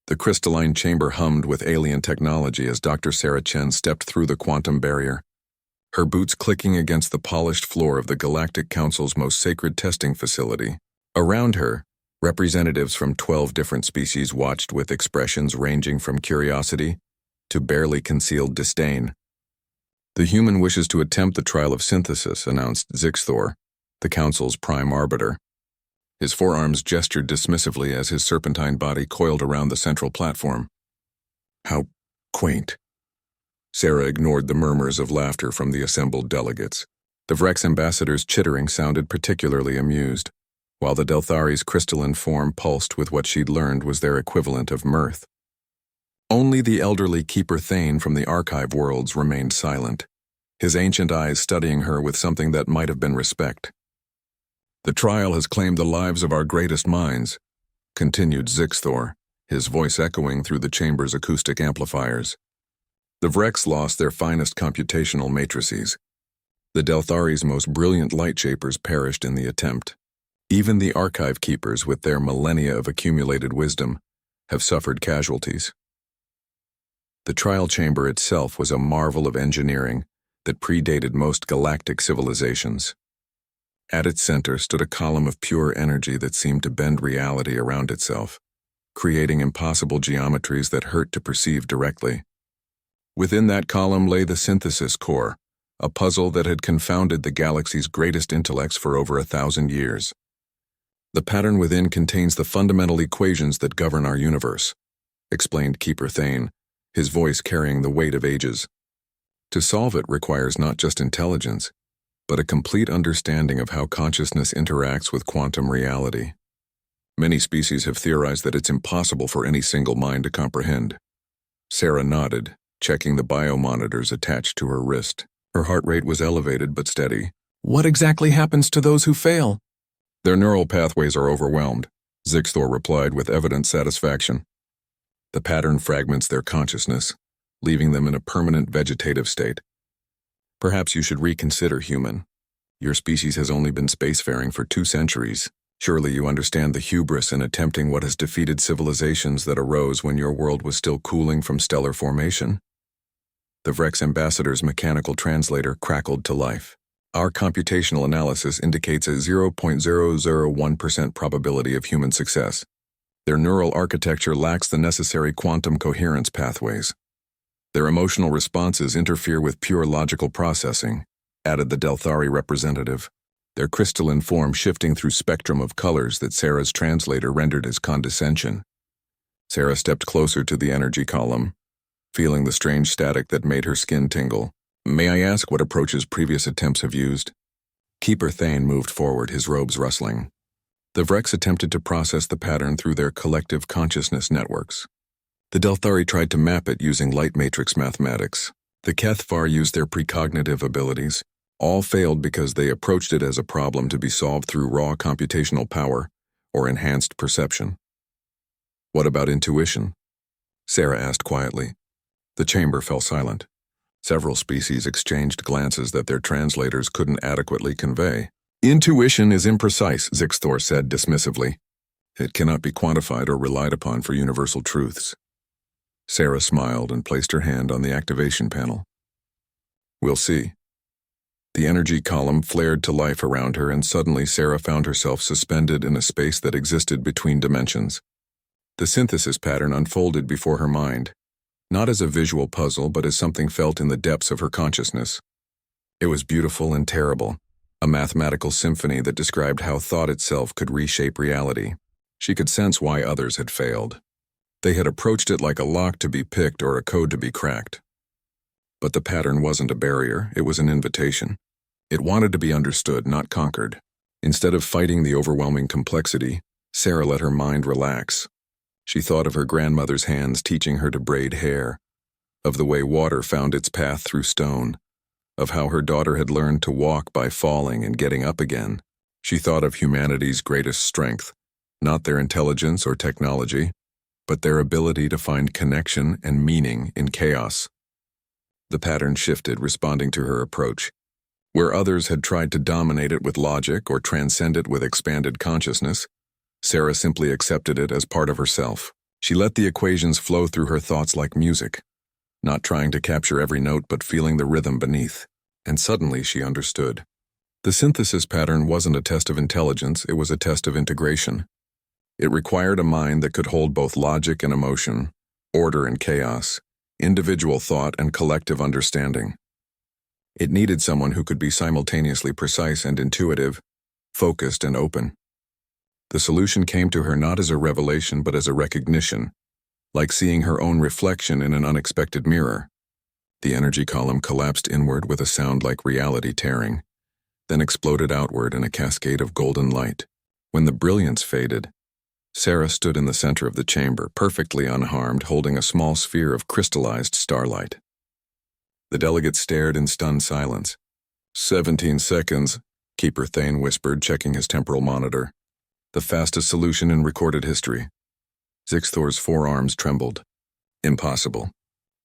The crystalline chamber hummed with alien technology as Dr. Sarah Chen stepped through the quantum barrier, her boots clicking against the polished floor of the Galactic Council's most sacred testing facility. Around her, representatives from 12 different species watched with expressions ranging from curiosity to barely concealed disdain. "The human wishes to attempt the trial of synthesis," announced Zixthor, the Council's prime arbiter. His forearms gestured dismissively as his serpentine body coiled around the central platform. "How quaint." Sarah ignored the murmurs of laughter from the assembled delegates. The Vrex ambassador's chittering sounded particularly amused, while the Delthari's crystalline form pulsed with what she'd learned was their equivalent of mirth. Only the elderly Keeper Thane from the archive worlds remained silent, his ancient eyes studying her with something that might have been respect. "The trial has claimed the lives of our greatest minds," continued Zixthor, his voice echoing through the chamber's acoustic amplifiers. "The Vrex lost their finest computational matrices. The Delthari's most brilliant light shapers perished in the attempt. Even the archive keepers, with their millennia of accumulated wisdom, have suffered casualties." The trial chamber itself was a marvel of engineering that predated most galactic civilizations. At its center stood a column of pure energy that seemed to bend reality around itself, creating impossible geometries that hurt to perceive directly. Within that column lay the synthesis core, a puzzle that had confounded the galaxy's greatest intellects for over 1,000 years. "The pattern within contains the fundamental equations that govern our universe," explained Keeper Thane, his voice carrying the weight of ages. "To solve it requires not just intelligence, but a complete understanding of how consciousness interacts with quantum reality. Many species have theorized that it's impossible for any single mind to comprehend." Sarah nodded, checking the biomonitors attached to her wrist. Her heart rate was elevated but steady. "What exactly happens to those who fail?" "Their neural pathways are overwhelmed," Zixthor replied with evident satisfaction. "The pattern fragments their consciousness, leaving them in a permanent vegetative state. Perhaps you should reconsider, human. Your species has only been spacefaring for 2 centuries. Surely you understand the hubris in attempting what has defeated civilizations that arose when your world was still cooling from stellar formation." The Vrex ambassador's mechanical translator crackled to life. "Our computational analysis indicates a 0.001% probability of human success. Their neural architecture lacks the necessary quantum coherence pathways. Their emotional responses interfere with pure logical processing," added the Delthari representative, their crystalline form shifting through spectrum of colors that Sarah's translator rendered as condescension. Sarah stepped closer to the energy column, feeling the strange static that made her skin tingle. "May I ask what approaches previous attempts have used?" Keeper Thane moved forward, his robes rustling. "The Vrex attempted to process the pattern through their collective consciousness networks. The Delthari tried to map it using light matrix mathematics. The Kethvar used their precognitive abilities. All failed because they approached it as a problem to be solved through raw computational power or enhanced perception." "What about intuition?" Sarah asked quietly. The chamber fell silent. Several species exchanged glances that their translators couldn't adequately convey. "Intuition is imprecise," Zixthor said dismissively. "It cannot be quantified or relied upon for universal truths." Sarah smiled and placed her hand on the activation panel. "We'll see." The energy column flared to life around her, and suddenly Sarah found herself suspended in a space that existed between dimensions. The synthesis pattern unfolded before her mind, not as a visual puzzle but as something felt in the depths of her consciousness. It was beautiful and terrible, a mathematical symphony that described how thought itself could reshape reality. She could sense why others had failed. They had approached it like a lock to be picked or a code to be cracked. But the pattern wasn't a barrier, it was an invitation. It wanted to be understood, not conquered. Instead of fighting the overwhelming complexity, Sarah let her mind relax. She thought of her grandmother's hands teaching her to braid hair, of the way water found its path through stone, of how her daughter had learned to walk by falling and getting up again. She thought of humanity's greatest strength, not their intelligence or technology, but their ability to find connection and meaning in chaos. The pattern shifted, responding to her approach. Where others had tried to dominate it with logic or transcend it with expanded consciousness, Sarah simply accepted it as part of herself. She let the equations flow through her thoughts like music, not trying to capture every note but feeling the rhythm beneath. And suddenly she understood. The synthesis pattern wasn't a test of intelligence, it was a test of integration. It required a mind that could hold both logic and emotion, order and chaos, individual thought and collective understanding. It needed someone who could be simultaneously precise and intuitive, focused and open. The solution came to her not as a revelation but as a recognition, like seeing her own reflection in an unexpected mirror. The energy column collapsed inward with a sound like reality tearing, then exploded outward in a cascade of golden light. When the brilliance faded, Sarah stood in the center of the chamber, perfectly unharmed, holding a small sphere of crystallized starlight. The delegates stared in stunned silence. 17 seconds, Keeper Thane whispered, checking his temporal monitor. The fastest solution in recorded history. Zixthor's forearms trembled. Impossible.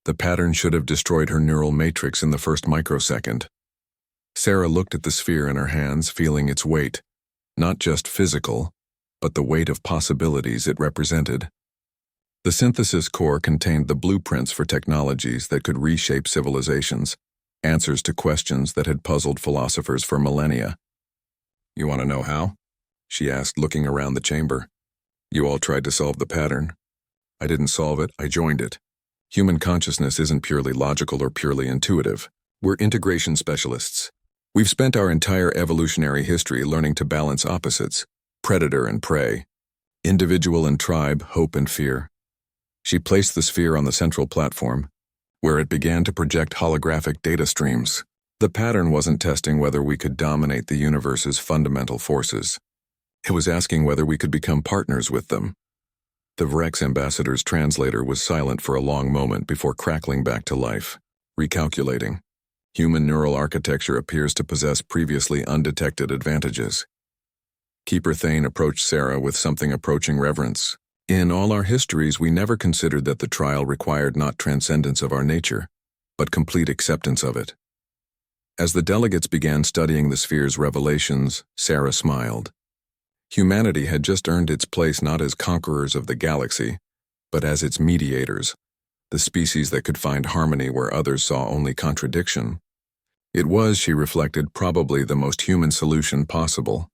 The pattern should have destroyed her neural matrix in the first microsecond. Sarah looked at the sphere in her hands, feeling its weight, not just physical, but the weight of possibilities it represented. The synthesis core contained the blueprints for technologies that could reshape civilizations, answers to questions that had puzzled philosophers for millennia. You want to know how? She asked, looking around the chamber. You all tried to solve the pattern. I didn't solve it, I joined it. Human consciousness isn't purely logical or purely intuitive. We're integration specialists. We've spent our entire evolutionary history learning to balance opposites, predator and prey, individual and tribe, hope and fear. She placed the sphere on the central platform, where it began to project holographic data streams. The pattern wasn't testing whether we could dominate the universe's fundamental forces. It was asking whether we could become partners with them. The Vrex ambassador's translator was silent for a long moment before crackling back to life, recalculating. Human neural architecture appears to possess previously undetected advantages. Keeper Thane approached Sarah with something approaching reverence. In all our histories, we never considered that the trial required not transcendence of our nature, but complete acceptance of it. As the delegates began studying the sphere's revelations, Sarah smiled. Humanity had just earned its place not as conquerors of the galaxy, but as its mediators, the species that could find harmony where others saw only contradiction. It was, she reflected, probably the most human solution possible.